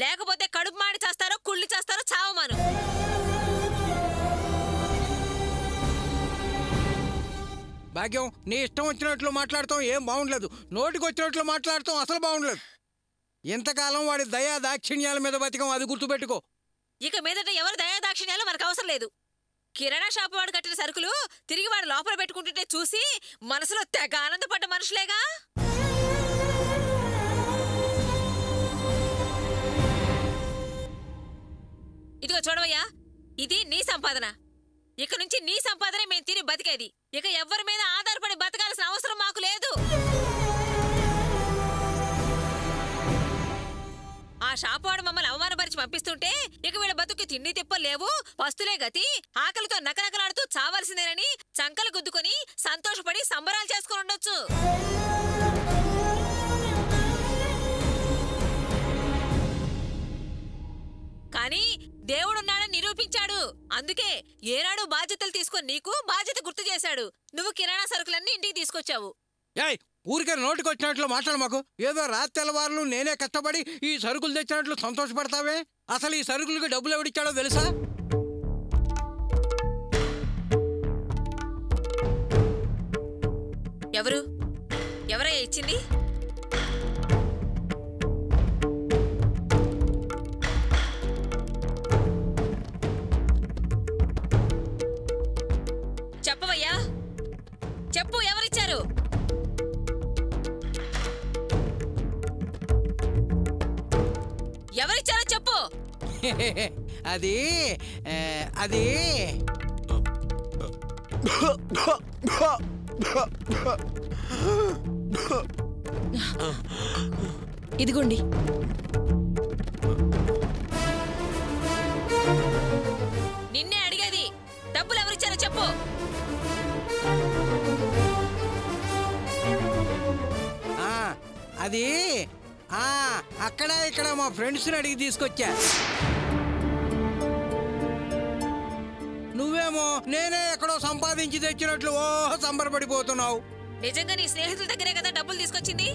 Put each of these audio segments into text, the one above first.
లేకపోతే కడుపు మాడి చేస్తారో కుళ్ళి చేస్తారో చావమాను. భాగ్యం, నీ ఇష్టం వచ్చినట్లు మాట్లాడతాం ఏం బాగుండలేదు. నోటికి వచ్చినట్లు మాట్లాడతాం అసలు బాగుండలేదు. ఇంతకాలం వాడి దయా దాక్షిణ్యాల మీద బతికం, అది గుర్తుపెట్టుకో. ఇక మీదట ఎవరు దయా దాక్షిణ్యాలు మనకు అవసరం లేదు. కిరాణా షాపు వాడు కట్టిన సరుకులు తిరిగి వాడు లోపల పెట్టుకుంటుంటే చూసి మనసులో తెగ ఆనందపడ్డ మనుషులేగా. ఇదిగో చూడవయ్యా, ఇది నీ సంపాదన. ఇక నుంచి నీ సంపాదనే మేము తిని బతికేది. ఇక ఎవ్వరి మీద ఆధారపడి బతకాల్సిన అవసరం మాకు లేదు. ఆ షాపువాడు మమ్మల్ని అవమానపరిచి పంపిస్తుంటే ఇక వీళ్ళ బతుకు తిండి తిప్పలేవు, పస్తులే గతి, ఆకలితో నకనకలాడుతూ చావాల్సిందేనని చంకలు గుద్దుకొని సంతోషపడి సంబరాలు చేసుకుని ఉండొచ్చు. కానీ దేవుడున్నాడని నిరూపించాడు. అందుకే ఏనాడు బాధ్యతలు తీసుకొని నీకు బాధ్యత గుర్తు చేశాడు. నువ్వు కిరాణా సరుకులన్నీ ఇంటికి తీసుకొచ్చావు. ఊరికే నోటికి వచ్చినట్లు మాట్లాడు మాకు. ఏదో రాత్రి తెల్లవారులు నేనే కష్టపడి ఈ సరుకులు తెచ్చినట్లు సంతోషపడతావే. అసలు ఈ సరుకులకి డబ్బులు ఎవడిచ్చాడో తెలుసా? ఎవరయ్యా ఇచ్చింది? చెప్పవయ్యా, చెప్పు, ఎవరిచ్చారు? ఎవరిచ్చారో చెప్పు. అది అది ఇదిగోండి. నిన్నే అడిగేది, డబ్బులు ఎవరిచ్చారో చెప్పు. అది అక్కడ ఇక్కడ మా ఫ్రెండ్స్ని అడిగి తీసుకొచ్చా. నువ్వేమో నేనే ఎక్కడో సంపాదించి తెచ్చినట్లు సంబరపడిపోతున్నావు. నిజంగా నీ స్నేహితుల దగ్గరే కదా డబ్బులు తీసుకొచ్చింది?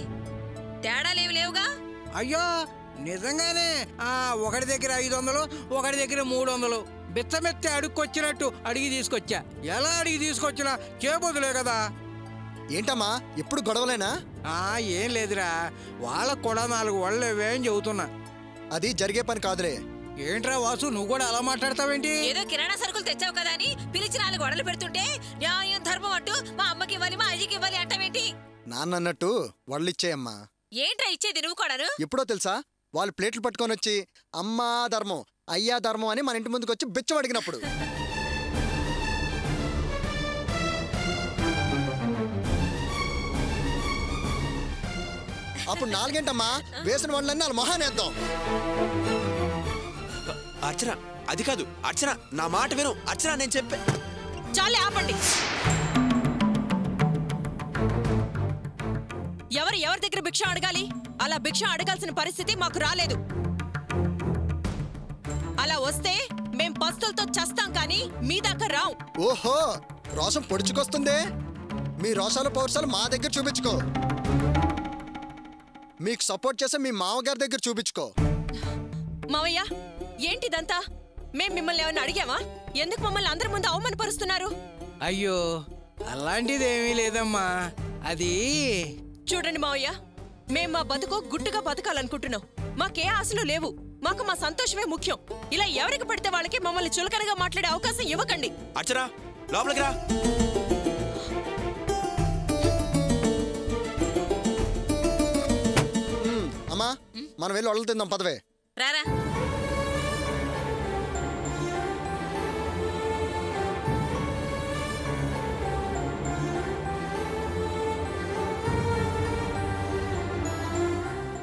తేడాలేవి లేవుగా? అయ్యో నిజంగానే. ఒకటి దగ్గర 500, ఒకటి దగ్గర 300 బిచ్చమెత్తి అడుక్కొచ్చినట్టు అడిగి తీసుకొచ్చా. ఎలా అడిగి తీసుకొచ్చినా చేబోదులే కదా. ఏంటమ్మా ఎప్పుడు గొడవలేనా? ఏం లేదురా, వాళ్ళకు కూడా 4 వాళ్ళేవే అని చెబుతున్నా. అది జరిగే పని కాదులే. ఏంట్రా వాసు, నువ్వు కూడా అలా మాట్లాడతావేంటి? ఏదో కిరాణా సరుకులు తెచ్చావు కదా అని పిలిచి 4 గొడవలు పెడుతుంటే న్యాయం ధర్మం అంటూ మా అమ్మకి ఇవ్వాలి, మా అయ్యకి ఇవ్వాలి అంటావేంటి? నాన్న అన్నట్టు వళ్ళిచ్చేయమ్మా. ఏంట్రా ఇచ్చేది నువ్వు కూడాను? ఎప్పుడో తెలుసా, వాళ్ళు ప్లేట్లు పట్టుకొని వచ్చి అమ్మా ధర్మం అయ్యా ధర్మం అని మన ఇంటి ముందుకు వచ్చి బిచ్చం అడిగినప్పుడు. అప్పుడు 4 గంటమ్మా వేసిన వాళ్ళన్నీ వాళ్ళ మొహానేద్దాం. అర్చన, అది కాదు అర్చన, నా మాట విను అర్చన, నేను చెప్పే. చాలే ఆపండి. ఎవరి దగ్గర భిక్ష అడగాలి? అలా భిక్ష అడగాల్సిన పరిస్థితి మాకు రాలేదు. అలా వస్తే మేం పస్తులతో చస్తాం కానీ మీ దాకా రావు. ఓహో, రోషం పొడుచుకొస్తుందే. మీ రోషాలు పౌరుషాలు మా దగ్గర చూపించుకో. మీకు సపోర్ట్ చేసే మీ మామగారి దగ్గర చూపించుకో. మావయ్య, ఏంటిదంతా? మేం మిమ్మల్ని ఏమన్నా అడిగామా? ఎందుకు మమ్మల్ని అందరి ముందు అవమానపరుస్తున్నారు? అయ్యో అలాంటిదేమీ లేదమ్మా. అది చూడండి మావయ్య, మేం మా బతుకు గుట్టుగా బతకాలనుకుంటున్నాం. మాకే ఆశలు లేవు. మాకు మా సంతోషమే ముఖ్యం. ఇలా ఎవరికి పడితే వాళ్ళకి మమ్మల్ని చులకనగా మాట్లాడే అవకాశం ఇవ్వకండి. అర్చన, లోపలికి రా. అమ్మా, మనం వెళ్ళి వడలు తిందాం, పదవే. రారా.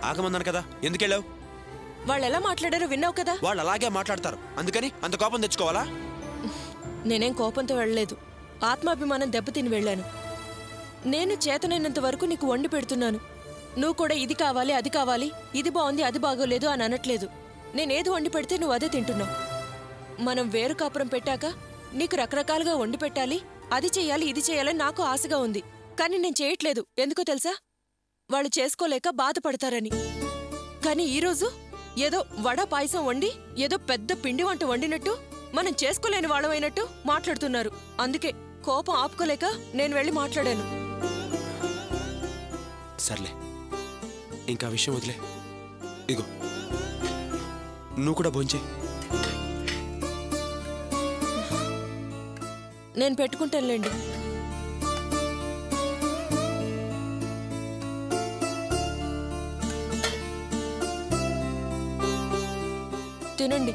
ఆగమన్నాను కదా, ఎందుకెళ్ళావు? వాళ్ళు ఎలా మాట్లాడారో విన్నావు కదా. వాళ్ళు అలాగే మాట్లాడతారు, అందుకని అంత కోపం తెచ్చుకోవాలా? నేనేం కోపంతో వెళ్ళలేదు, ఆత్మాభిమానం దెబ్బతిని వెళ్ళాను. నేను చేతనైనంత వరకు నీకు వండి పెడుతున్నాను. నువ్వు కూడా ఇది కావాలి, అది కావాలి, ఇది బాగుంది, అది బాగోలేదు అని అనట్లేదు. నేనేది వండి పెడితే నువ్వు అదే తింటున్నావు. మనం వేరు కాపురం పెట్టాక నీకు రకరకాలుగా వండి పెట్టాలి, అది చెయ్యాలి, ఇది చెయ్యాలని నాకు ఆశగా ఉంది. కానీ నేను చేయట్లేదు. ఎందుకో తెలుసా? వాళ్ళు చేసుకోలేక బాధపడతారని. కానీ ఈరోజు ఏదో వడ పాయసం వండి ఏదో పెద్ద పిండి వంట వండినట్టు మనం చేసుకోలేని వాళ్ళమైనట్టు మాట్లాడుతున్నారు. అందుకే కోపం ఆపుకోలేక నేను వెళ్ళి మాట్లాడాను. సర్లే, ఇంకా విషయం వదిలే. ఇగో నువ్వు కూడా భోంచే. నేను పెట్టుకుంటానులేండి. తినండి.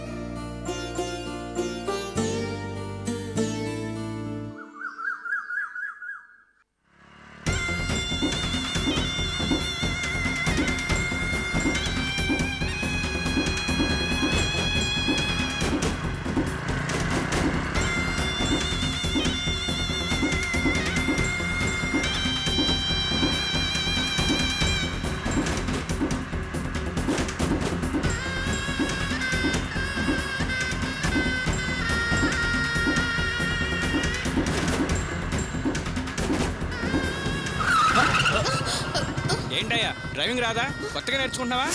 ఏంటయ్యా డ్రైవింగ్ రాదా? కొత్తగా నేర్చుకుంటున్నావా?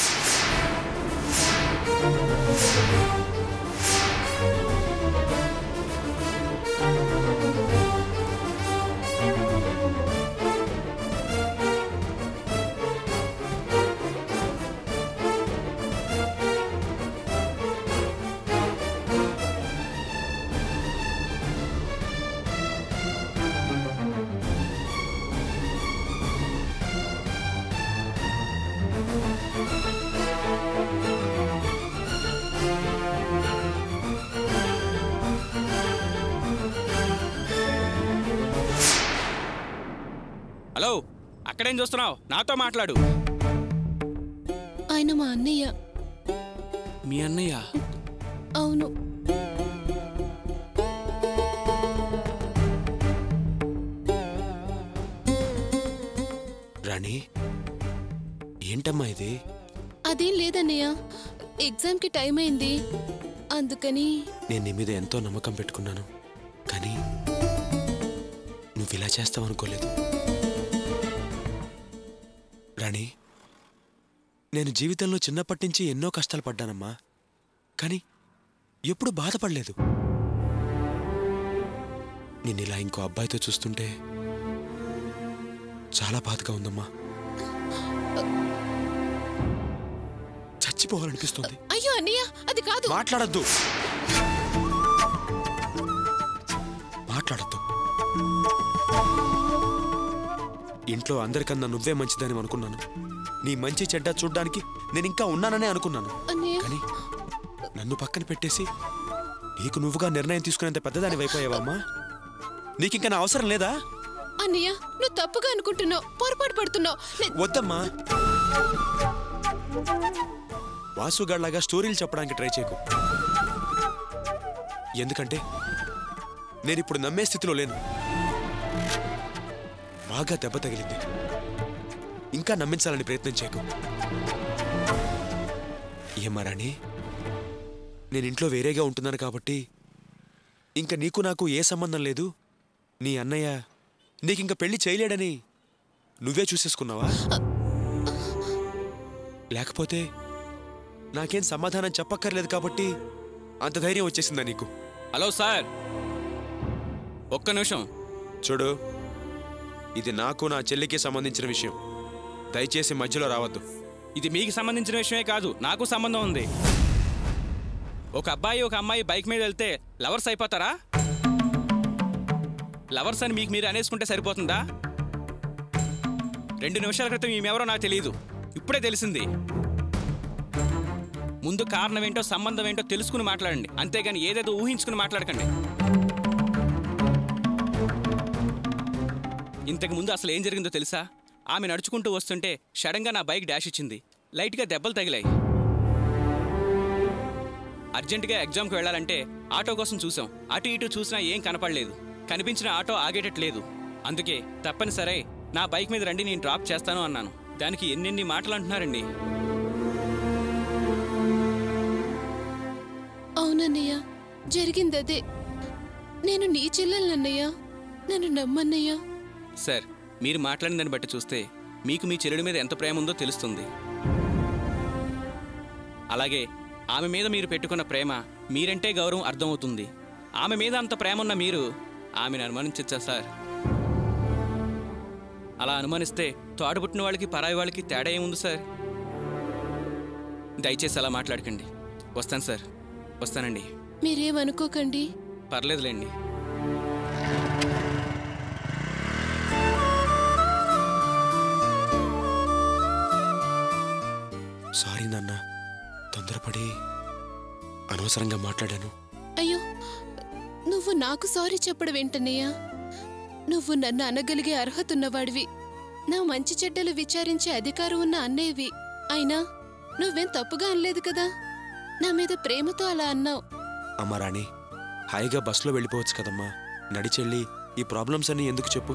హలో, అక్కడేం చూస్తున్నావు? నాతో మాట్లాడు. ఆయన మా అన్నయ్య. మీ అన్నయ్య? అవును. రాణి, ఏంటమ్మా ఇది? అదేం లేదన్నయ్య, ఎగ్జామ్కి టైం అయింది అందుకని. నేను నీ మీద ఎంతో నమ్మకం పెట్టుకున్నాను, కానీ నువ్వు ఇలా చేస్తావనుకోలేదు. రాణి, నేను జీవితంలో చిన్నప్పటి నుంచి ఎన్నో కష్టాలు పడ్డానమ్మా, కానీ ఎప్పుడు బాధపడలేదు. నేను ఇలా ఇంకో అబ్బాయితో చూస్తుంటే చాలా బాధగా ఉందమ్మా. చచ్చిపోవాలనిపిస్తుంది. అయ్యో అన్నయ్య, అది కాదు. మాట్లాడద్దు, మాట్లాడద్దు. ఇంట్లో అందరికన్నా నువ్వే మంచిదని అనుకున్నాను. నీ మంచి చెడ్డ చూడ్డానికి నేను ఇంకా ఉన్నాననే అనుకున్నాను, కానీ నన్ను పక్కన పెట్టేసి నీకు నువ్వుగా నిర్ణయం తీసుకునేంత పెద్దదాని అయిపోయావమ్మా. నీకింకా నా అవసరం లేదా? అన్నయ్య, నువ్వు తప్పుగా అనుకుంటున్నావు, పొరపాటు పడుతున్నావు. వద్దమ్మా, వాసుగాళ్లాగా స్టోరీలు చెప్పడానికి ట్రై చేయకు. ఎందుకంటే నేనిప్పుడు నమ్మే స్థితిలో లేను. బాగా దెబ్బ తగిలింది, ఇంకా నమ్మించాలని ప్రయత్నం చేయకు. ఏమ్మా రాణి, నేను ఇంట్లో వేరేగా ఉంటున్నాను కాబట్టి ఇంకా నీకు నాకు ఏ సంబంధం లేదు, నీ అన్నయ్య నీకింక పెళ్లి చేయలేడని నువ్వే చూసేసుకున్నావా? లేకపోతే నాకేం సమాధానం చెప్పక్కర్లేదు కాబట్టి అంత ధైర్యం వచ్చేసిందా నీకు? హలో సార్, ఒక్క నిమిషం. చూడు, ఇది నాకు నా చెల్లికి సంబంధించిన విషయం. దయచేసి మధ్యలో రావద్దు. ఇది మీకు సంబంధించిన విషయమే కాదు, నాకు సంబంధం ఉంది. ఒక అబ్బాయి ఒక అమ్మాయి బైక్ మీద వెళ్తే లవర్స్ అయిపోతారా? లవర్స్ అని మీకు మీరు అనేసుకుంటే సరిపోతుందా? 2 నిమిషాల క్రితం ఈమెవరో నాకు తెలియదు, ఇప్పుడే తెలిసింది. ముందు కారణం ఏంటో సంబంధం ఏంటో తెలుసుకుని మాట్లాడండి, అంతేగాని ఏదేదో ఊహించుకుని మాట్లాడకండి. ఇంతకు ముందు అసలు ఏం జరిగిందో తెలుసా? ఆమె నడుచుకుంటూ వస్తుంటే సడన్గా నా బైక్ డాష్ ఇచ్చింది. లైట్గా దెబ్బలు తగిలాయి. అర్జెంటుగా ఎగ్జామ్కి వెళ్ళాలంటే ఆటో కోసం చూసాం. అటు ఇటు చూసినా ఏం కనపడలేదు. కనిపించిన ఆటో ఆగేటట్లేదు. అందుకే తప్పనిసరి నా బైక్ మీద రండి, నేను డ్రాప్ చేస్తాను అన్నాను. దానికి ఎన్నెన్ని మాటలు అంటున్నారండి. అవునన్నయ్య, జరిగిందదే. నేను నీ చెల్లెలన్నయ్య, నన్ను నమ్మన్నయ్య. సార్, మీరు మాట్లాడిన దాన్ని బట్టి చూస్తే మీకు మీ చెల్లెడి మీద ఎంత ప్రేమ ఉందో తెలుస్తుంది. అలాగే ఆమె మీద మీరు పెట్టుకున్న ప్రేమ, మీరంటే గౌరవం అర్థమవుతుంది. ఆమె మీద అంత ప్రేమ ఉన్న మీరు ఆమెను అనుమానించచ్చా సార్? అలా అనుమానిస్తే తోడబుట్టిన వాళ్ళకి పరాయి వాళ్ళకి తేడా ఏముంది సార్? దయచేసి అలా మాట్లాడకండి. వస్తాను సార్, వస్తానండి. మీరేమనుకోకండి. పర్లేదులేండి. సారీ నాన్న, తొందరపడి అనవసరంగా మాట్లాడాను. అయ్యో, నువ్వు నాకు సారీ చెప్పడం ఏంటన్నయ్యా? నువ్వు నన్ను అనగలిగే అర్హత ఉన్నవాడివి, నా మంచి చెడ్డలు విచారించే అధికారం ఉన్న అన్నయ్యవి. అయినా నువ్వేం తప్పుగా అనలేదు కదా. నా మీద ప్రేమతో అలా అన్నావు. అమ్మా రాణి, హాయిగా బస్సులో వెళ్ళిపోవచ్చు కదమ్మా. నడిచెళ్ళి ఈ ప్రాబ్లమ్స్ అన్ని ఎందుకు చెప్పు?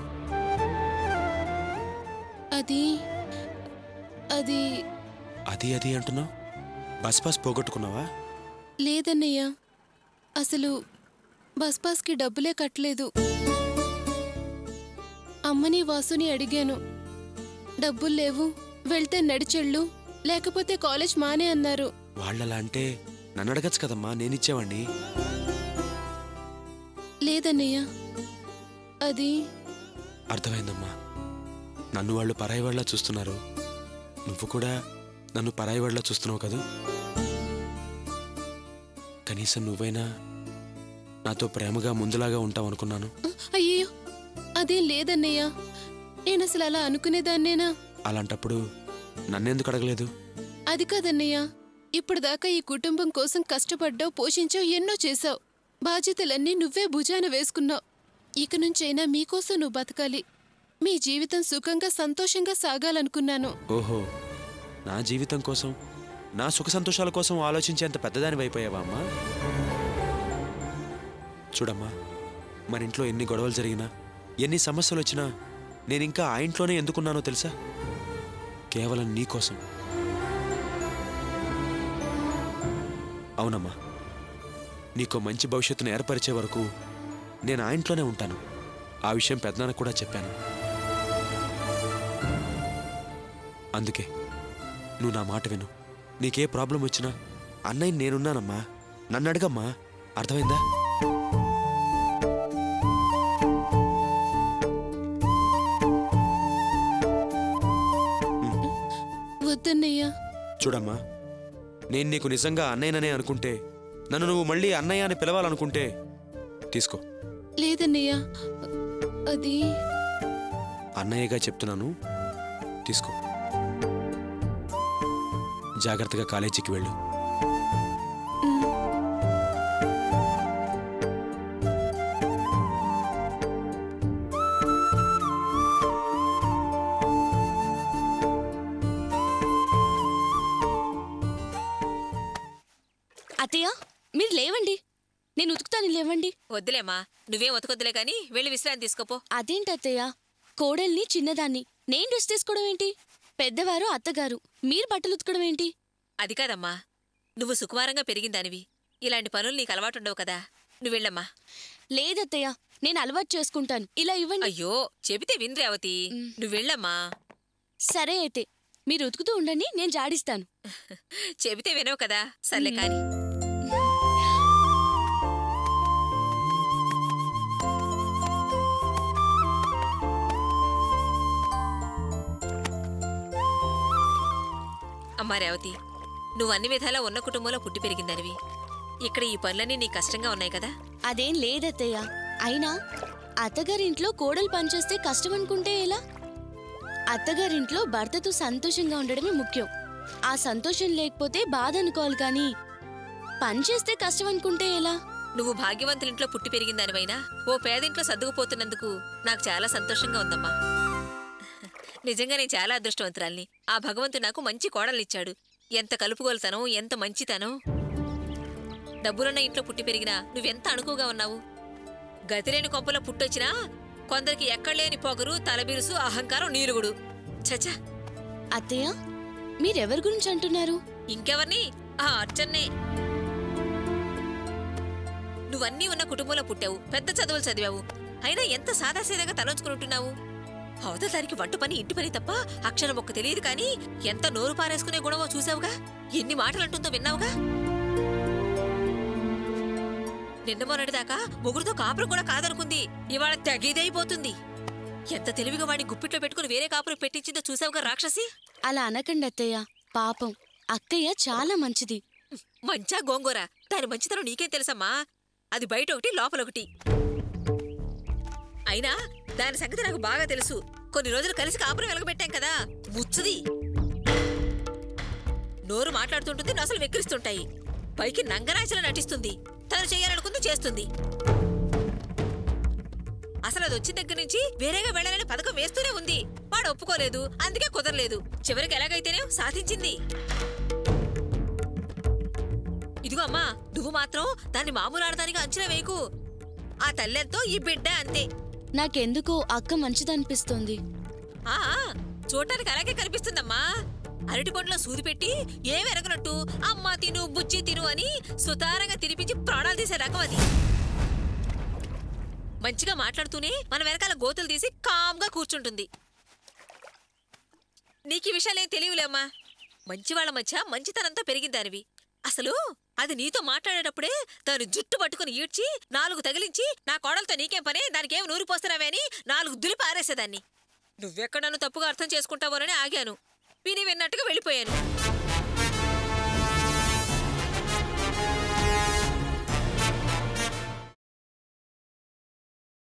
అది అది అది అది అంటున్నావు? Bus pass పోగొట్టుకున్నావా? లేదన్నయ్యా, అసలు బస్ పాస్కి డబ్బులే కట్టలేదు. అమ్మని వాసుని అడిగాను, డబ్బులు లేవు, వెళ్తే నడిచెళ్ళు, లేకపోతే కాలేజ్ మానే అన్నారు. వాళ్ళలా అంటే నన్ను అడగచ్చు కదమ్మా, నేనిచ్చేవాణ్ణి. లేదన్నయ్యా, అది అర్థమైందమ్మా. నన్ను వాళ్ళు పరాయి వాళ్ళ చూస్తున్నారు, నువ్వు కూడా నన్ను పరాయి వాళ్ళ చూస్తున్నావు కదా. కనీసం నువ్వైనా నాతో ప్రేమగా ముందులాగా ఉంటావు అనుకున్నాను. అయ్యో, అదేం లేదన్నయ్యా, నేనసలు అలా అనుకునేదాన్నేనా? అలాంటప్పుడు నన్నెందుకు అడగలేదు? అది కాదన్నయ్యా, ఇప్పటిదాకా ఈ కుటుంబం కోసం కష్టపడ్డావు, పోషించావు, ఎన్నో చేశావు. బాధ్యతలన్నీ నువ్వే భుజాన వేసుకున్నావు. ఇక నుంచైనా మీకోసం నువ్వు బతకాలి, మీ జీవితం సుఖంగా సంతోషంగా సాగాలనుకున్నాను. ఓహో, నా జీవితం కోసం, నా సుఖ సంతోషాల కోసం ఆలోచించేంత పెద్దదాని వైపోయావా అమ్మా? చూడమ్మా, మన ఇంట్లో ఎన్ని గొడవలు జరిగినా, ఎన్ని సమస్యలు వచ్చినా నేనింకా ఆ ఇంట్లోనే ఎందుకున్నానో తెలుసా? కేవలం నీకోసం. అవునమ్మా, నీకో మంచి భవిష్యత్తును ఏర్పరిచే వరకు నేను ఆ ఇంట్లోనే ఉంటాను. ఆ విషయం పెద్దనాన్న కూడా చెప్పాను. అందుకే నువ్వు నా మాట విను. నీకే ప్రాబ్లం వచ్చినా అన్నయ్య నేనున్నానమ్మా, నన్ను అడగమ్మా. అర్థమైందా? వద్దన్నయ్యా. చూడమ్మా, నేను నీకు నిజంగా అన్నయ్యననే అనుకుంటే, నన్ను నువ్వు మళ్ళీ అన్నయ్య అని పిలవాలనుకుంటే తీసుకో. లేదన్నయ్యా, అది అన్నయ్యగా చెప్తున్నాను, తీసుకో. జాగ్రత్తగా కాలేజీకి వెళ్ళు. అత్తయ్య, మీరు లేవండి, నేను ఉతుకుతాను, లేవండి. వద్దులేమ్మా, నువ్వేం ఉతకొద్దులే గాని వెళ్ళి విశ్రాంతి తీసుకోపో. అదేంటి అత్తయ్య, కోడల్ని చిన్నదాన్ని, నేను డ్రెస్ తీసుకోవడం ఏంటి? పెద్దవారు అత్తగారు, మీరు బట్టలు ఉతకడం ఏంటి? అది కాదమ్మా, నువ్వు సుకుమారంగా పెరిగిందానివి, ఇలాంటి పనులు నీకు అలవాటుండవు కదా. నువ్వెళ్ళమ్మా. లేదత్తయ్య, నేను అలవాటు చేసుకుంటాను, ఇలా ఇవ్వండి. అయ్యో, చెబితే విన్ రేవతి, నువ్వెళ్ళమ్మా. సరే అయితే, మీరు ఉతుకుతూ ఉండండి, నేను జాడిస్తాను. చెబితే వినవు కదా, సర్లే కాని. అమ్మా రేవతి, నువ్వు అన్ని విధాలా ఉన్న కుటుంబంలో పుట్టి పెరిగిందనివి, ఇక్కడ ఈ పనులన్నీ నీ కష్టంగా ఉన్నాయి కదా. అదేం లేదత్తయ్య, అయినా అత్తగారింట్లో కోడలు పనిచేస్తే కష్టం అనుకుంటే ఎలా? అత్తగారింట్లో భర్తతో సంతోషంగా ఉండడమే ముఖ్యం. ఆ సంతోషం లేకపోతే బాధ అనుకోవాలి, కానీ పనిచేస్తే కష్టం అనుకుంటే ఎలా? నువ్వు భాగ్యవంతులింట్లో పుట్టి పెరిగిందానివైనా ఓ పేదింట్లో సర్దుకుపోతున్నందుకు నాకు చాలా సంతోషంగా ఉందమ్మా. నిజంగా నేను చాలా అదృష్టవంతురాల్ని. ఆ భగవంతుడు నాకు మంచి కోడలిచ్చాడు. ఎంత కలుపుగోలుతానో, ఎంత మంచితనో. డబ్బులున్న ఇంట్లో పుట్టి పెరిగినా నువ్వెంత అణుకుగా ఉన్నావు. గతిలేని కొంపలో పుట్టొచ్చినా కొందరికి ఎక్కడలేని పొగరు, తలబిరుసు, అహంకారం, నీలుగుడు. చచ్చా. అత్తయ్య, మీరెవరి గురించి అంటున్నారు? ఇంకెవర్ని? ఆ అర్చన్నే. నువ్వన్నీ ఉన్న కుటుంబంలో పుట్టావు, పెద్ద చదువులు చదివావు, అయినా ఎంత సాదాసీదాగా తలంచుకుంటున్నావు. అవతల దానికి వంట పని ఇంటి పని తప్ప అక్షరం ఒక్క తెలియదు కానీ ఎంత నోరు పారేసుకునే గుణమో చూసావుగా, ఎన్ని మాటలు అంటుందో విన్నావుగా. నిన్న మొన్నటిదాకా ముగ్గురుతో కాపురం కూడా కాదనుకుంది, ఇవాళ తెగేదైపోతుంది. ఎంత తెలివిగా వాడిని గుప్పిట్లో పెట్టుకుని వేరే కాపురం పెట్టించిందో చూసావుగా రాక్షసి. అలా అనకండి అత్తయ్య, పాపం అక్కయ్య చాలా మంచిది. మంచా గోంగూర, దాని మంచితనం నీకేం తెలుసమ్మా? అది బయట ఒకటి లోపల ఒకటి. అయినా దాని సంగతి నాకు బాగా తెలుసు. కొన్ని రోజులు కలిసి కాపురం వెలగబెట్టాం కదా, ముచ్చది. నోరు మాట్లాడుతుంటుంది, నొసలు వెక్కిరిస్తుంటాయి. పైకి నంగనాచలా నటిస్తుంది, తను చేయాలనుకుంది చేస్తుంది. అసలు అది వచ్చిన దగ్గర నుంచి వేరేగా వెళ్ళాలని పథకం వేస్తూనే ఉంది. వాడు ఒప్పుకోలేదు, అందుకే కుదరలేదు. చివరికి ఎలాగైతేనే సాధించింది. ఇదిగో అమ్మా, నువ్వు మాత్రం దాన్ని మామూలు ఆడదానిగా అంచనా వేయకు. ఆ తల్లెంతో ఈ బిడ్డ అంతే. నాకెందుకో అక్క మంచిదనిపిస్తుంది. ఆ చూడటానికి అలాగే కనిపిస్తుందమ్మా. అరటి పండులో సూది పెట్టి ఏమి ఎరగనట్టు అమ్మా తిను బుజ్జి తిను అని సుతారంగా తినిపించి ప్రాణాలు తీసే రకం అది. మంచిగా మాట్లాడుతూనే మన వెనకాల గోతులు తీసి కామ్గా కూర్చుంటుంది. నీకు ఈ విషయాలేం తెలియలేమ్మా. మంచివాళ్ల మధ్య మంచితనంతో పెరిగిందానివి. అసలు అది నీతో మాట్లాడేటప్పుడే దాని జుట్టు పట్టుకుని ఈడ్చి 4 తగిలించి నా కోడలతో నీకేం పనే, దానికేం నూరి పోస్తున్నావే అని 4 దులిపి ఆరేసేదాన్ని. నువ్వెక్కడ నన్ను తప్పుగా అర్థం చేసుకుంటావోనని ఆగాను. విని విన్నట్టుగా వెళ్ళిపోయాను.